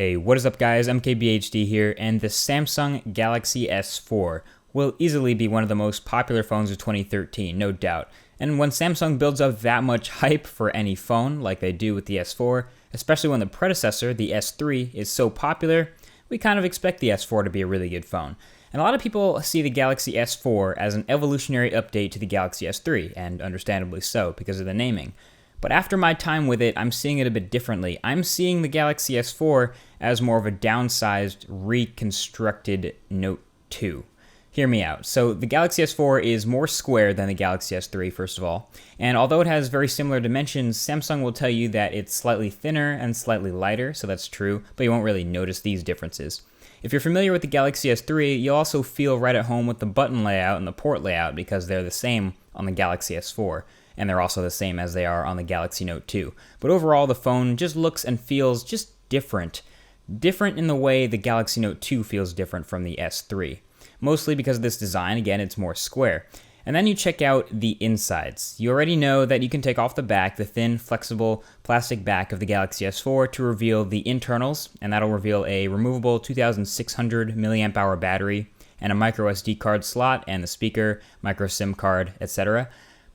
Hey, what is up guys, MKBHD here, and the Samsung Galaxy S4 will easily be one of the most popular phones of 2013, no doubt. And when Samsung builds up that much hype for any phone, like they do with the S4, especially when the predecessor, the S3, is so popular, we kind of expect the S4 to be a really good phone. And a lot of people see the Galaxy S4 as an evolutionary update to the Galaxy S3, and understandably so, because of the naming. But after my time with it, I'm seeing it a bit differently. I'm seeing the Galaxy S4 as more of a downsized, reconstructed Note 2. Hear me out. So the Galaxy S4 is more square than the Galaxy S3, first of all. And although it has very similar dimensions, Samsung will tell you that it's slightly thinner and slightly lighter, so that's true, but you won't really notice these differences. If you're familiar with the Galaxy S3, you'll also feel right at home with the button layout and the port layout because they're the same on the Galaxy S4. And they're also the same as they are on the Galaxy Note 2. But overall, the phone just looks and feels just different. Different in the way the Galaxy Note 2 feels different from the S3. Mostly because of this design, again, it's more square. And then you check out the insides. You already know that you can take off the back, the thin, flexible plastic back of the Galaxy S4 to reveal the internals, and that'll reveal a removable 2600 mAh battery and a micro SD card slot and the speaker, micro SIM card, etc.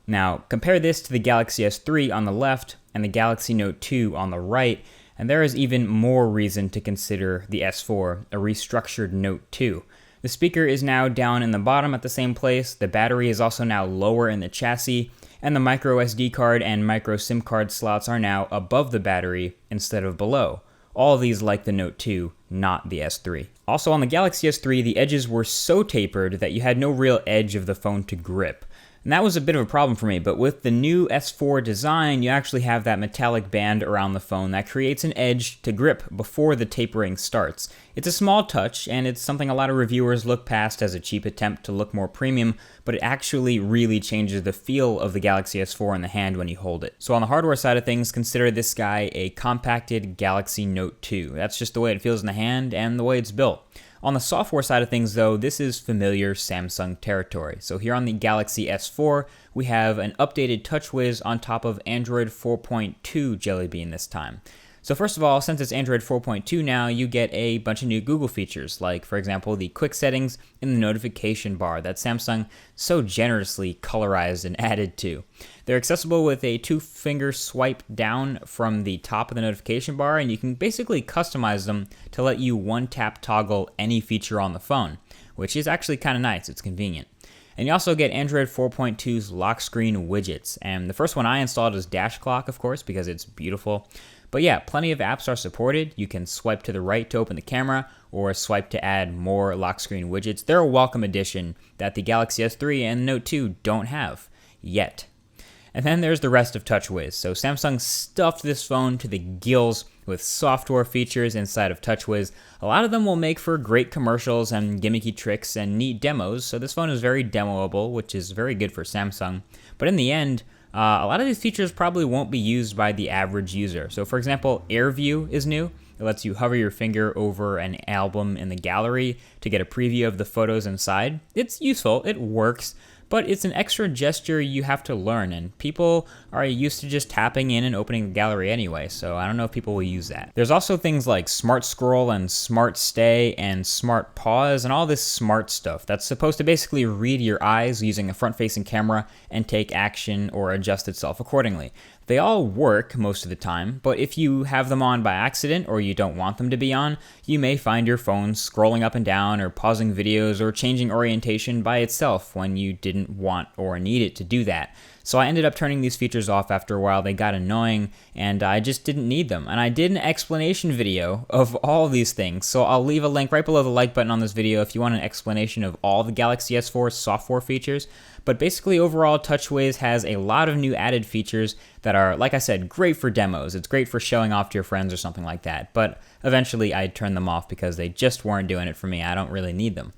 Now, compare this to the Galaxy S3 on the left and the Galaxy Note 2 on the right, and there is even more reason to consider the S4 a restructured Note 2. The speaker is now down in the bottom at the same place, the battery is also now lower in the chassis, and the micro SD card and micro SIM card slots are now above the battery instead of below. All of these like the Note 2, not the S3. Also on the Galaxy S3, the edges were so tapered that you had no real edge of the phone to grip. And that was a bit of a problem for me, but with the new S4 design, you actually have that metallic band around the phone that creates an edge to grip before the tapering starts. It's a small touch, and it's something a lot of reviewers look past as a cheap attempt to look more premium, but it actually really changes the feel of the Galaxy S4 in the hand when you hold it. So on the hardware side of things, consider this guy a compacted Galaxy Note 2. That's just the way it feels in the hand and the way it's built. On the software side of things, though, this is familiar Samsung territory. So here on the Galaxy S4, we have an updated Touchwiz on top of Android 4.2 Jelly Bean this time. So first of all, since it's Android 4.2 now, you get a bunch of new Google features, like, for example, the quick settings in the notification bar that Samsung so generously colorized and added to. They're accessible with a 2-finger swipe down from the top of the notification bar, and you can basically customize them to let you one-tap toggle any feature on the phone, which is actually kind of nice. It's convenient. And you also get Android 4.2's lock screen widgets, and the first one I installed is Dash Clock, of course, because it's beautiful. But yeah, plenty of apps are supported. You can swipe to the right to open the camera, or swipe to add more lock screen widgets. They're a welcome addition that the Galaxy S3 and Note 2 don't have yet. And then there's the rest of Touchwiz. So Samsung stuffed this phone to the gills with software features inside of Touchwiz. A lot of them will make for great commercials and gimmicky tricks and neat demos, so this phone is very demoable, which is very good for Samsung. But in the end, a lot of these features probably won't be used by the average user. So for example, Air View is new. It lets you hover your finger over an album in the gallery to get a preview of the photos inside. It's useful, it works, but it's an extra gesture you have to learn, and people are used to just tapping in and opening the gallery anyway, so I don't know if people will use that. There's also things like Smart Scroll and Smart Stay and Smart Pause and all this smart stuff that's supposed to basically read your eyes using a front-facing camera and take action or adjust itself accordingly. They all work most of the time, but if you have them on by accident or you don't want them to be on, you may find your phone scrolling up and down or pausing videos or changing orientation by itself when you didn't want or need it to do that. So I ended up turning these features off after a while. They got annoying and I just didn't need them. And I did an explanation video of all these things, so I'll leave a link right below the like button on this video if you want an explanation of all the Galaxy S4 software features. But basically overall, Touchwiz has a lot of new added features that are, like I said, great for demos. It's great for showing off to your friends or something like that. But eventually I turned them off because they just weren't doing it for me. I don't really need them.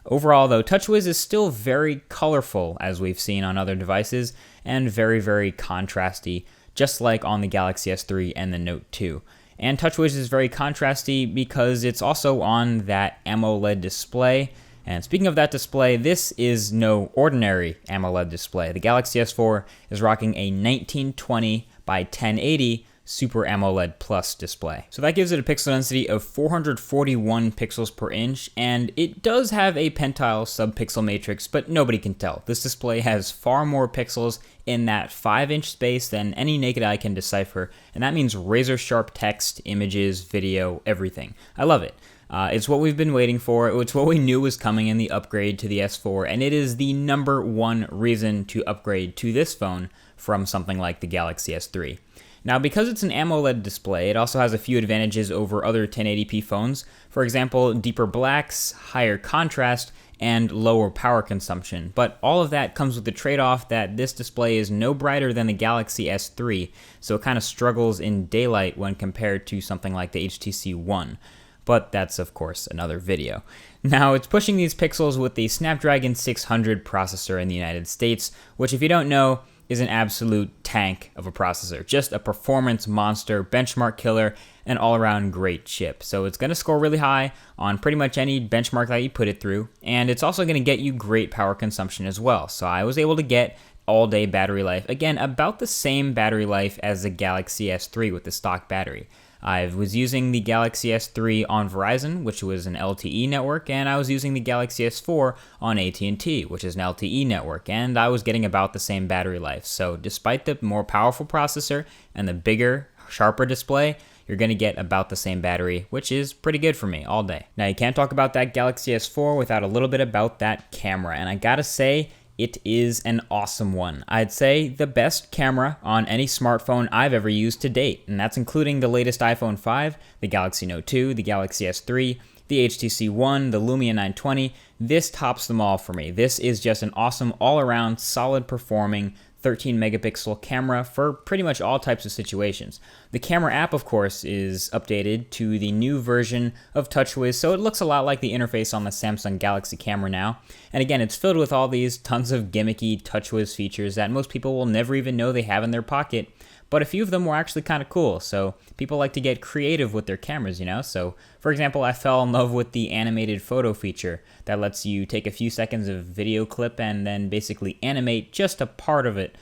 Overall, though, Touchwiz is still very colorful, as we've seen on other devices, and very, very contrasty, just like on the Galaxy S3 and the Note 2. And Touchwiz is very contrasty because it's also on that AMOLED display. And speaking of that display, this is no ordinary AMOLED display. The Galaxy S4 is rocking a 1920 by 1080 Super AMOLED Plus display. So that gives it a pixel density of 441 pixels per inch, and it does have a pentile subpixel matrix, but nobody can tell. This display has far more pixels in that 5-inch space than any naked eye can decipher, and that means razor sharp text, images, video, everything. I love it. It's what we've been waiting for. It's what we knew was coming in the upgrade to the S4, and it is the #1 reason to upgrade to this phone from something like the Galaxy S3. Now, because it's an AMOLED display, it also has a few advantages over other 1080p phones. For example, deeper blacks, higher contrast, and lower power consumption. But all of that comes with the trade-off that this display is no brighter than the Galaxy S3, so it kind of struggles in daylight when compared to something like the HTC One. But that's, of course, another video. Now, it's pushing these pixels with the Snapdragon 600 processor in the United States, which, if you don't know, is an absolute tank of a processor. Just a performance monster, benchmark killer, and all-around great chip. So it's going to score really high on pretty much any benchmark that you put it through, and it's also going to get you great power consumption as well. So I was able to get all-day battery life, again, about the same battery life as the Galaxy S3 with the stock battery. I was using the Galaxy S3 on Verizon, which was an LTE network, and I was using the Galaxy S4 on AT&T, which is an LTE network, and I was getting about the same battery life. So despite the more powerful processor and the bigger, sharper display, you're going to get about the same battery, which is pretty good for me all day. Now, you can't talk about that Galaxy S4 without a little bit about that camera, and I gotta say, it is an awesome one. I'd say the best camera on any smartphone I've ever used to date, and that's including the latest iPhone 5, the Galaxy Note 2, the Galaxy S3, the HTC One, the Lumia 920. This tops them all for me. This is just an awesome all-around, solid performing 13 megapixel camera for pretty much all types of situations. The camera app, of course, is updated to the new version of Touchwiz, so it looks a lot like the interface on the Samsung Galaxy camera now. And again, it's filled with all these tons of gimmicky Touchwiz features that most people will never even know they have in their pocket, but a few of them were actually kind of cool, so people like to get creative with their cameras, you know? So, for example, I fell in love with the animated photo feature that lets you take a few seconds of video clip and then basically animate just a part of it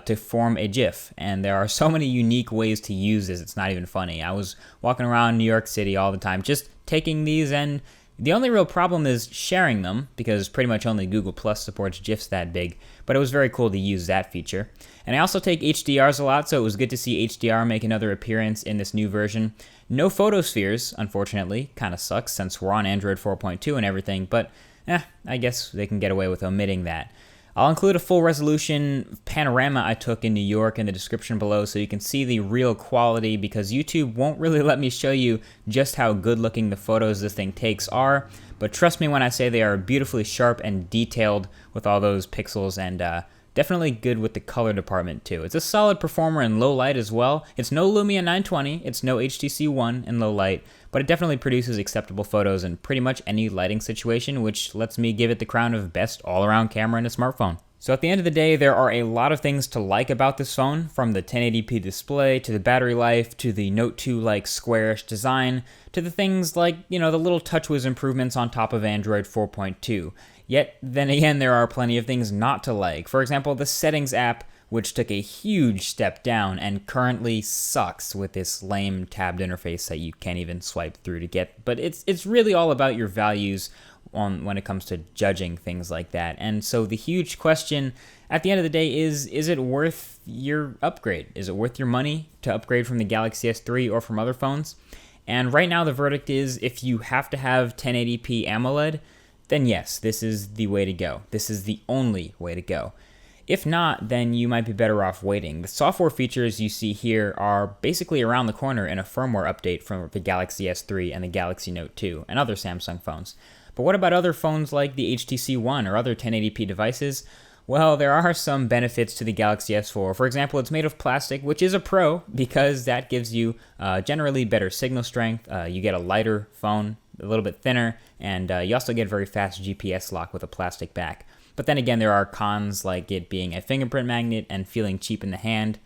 to form a GIF. And there are so many unique ways to use this, it's not even funny. I was walking around New York City all the time just taking these, and the only real problem is sharing them, because pretty much only Google Plus supports GIFs that big, but it was very cool to use that feature. And I also take HDRs a lot, so it was good to see HDR make another appearance in this new version. No photospheres, unfortunately, kind of sucks since we're on Android 4.2 and everything, but I guess they can get away with omitting that. I'll include a full resolution panorama I took in New York in the description below so you can see the real quality, because YouTube won't really let me show you just how good looking the photos this thing takes are, but trust me when I say they are beautifully sharp and detailed with all those pixels, and definitely good with the color department too. It's a solid performer in low light as well. It's no Lumia 920, it's no HTC One in low light, but it definitely produces acceptable photos in pretty much any lighting situation, which lets me give it the crown of best all-around camera in a smartphone. So at the end of the day, there are a lot of things to like about this phone, from the 1080p display, to the battery life, to the Note 2-like squarish design, to the things like, you know, the little Touchwiz improvements on top of Android 4.2. Yet, then again, there are plenty of things not to like. For example, the Settings app, which took a huge step down and currently sucks with this lame tabbed interface that you can't even swipe through to get. But it's really all about your values when it comes to judging things like that. And so the huge question at the end of the day is it worth your upgrade? Is it worth your money to upgrade from the Galaxy S3 or from other phones? And right now the verdict is, if you have to have 1080p AMOLED, then yes, this is the way to go. This is the only way to go. If not, then you might be better off waiting. The software features you see here are basically around the corner in a firmware update from the Galaxy S3 and the Galaxy Note 2 and other Samsung phones. But what about other phones like the HTC One or other 1080p devices? Well, there are some benefits to the Galaxy S4. For example, it's made of plastic, which is a pro, because that gives you generally better signal strength. You get a lighter phone, a little bit thinner, and you also get very fast GPS lock with a plastic back. But then again, there are cons like it being a fingerprint magnet and feeling cheap in the hand.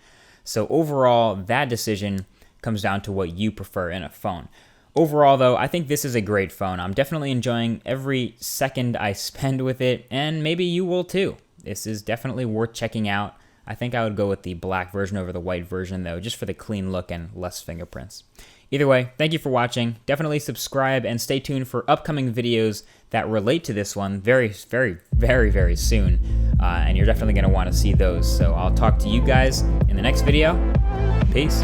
So overall, that decision comes down to what you prefer in a phone. Overall, though, I think this is a great phone. I'm definitely enjoying every second I spend with it, and maybe you will too. This is definitely worth checking out. I think I would go with the black version over the white version though, just for the clean look and less fingerprints. Either way, thank you for watching. Definitely subscribe and stay tuned for upcoming videos that relate to this one very soon. And you're definitely going to want to see those. So I'll talk to you guys in the next video. Peace.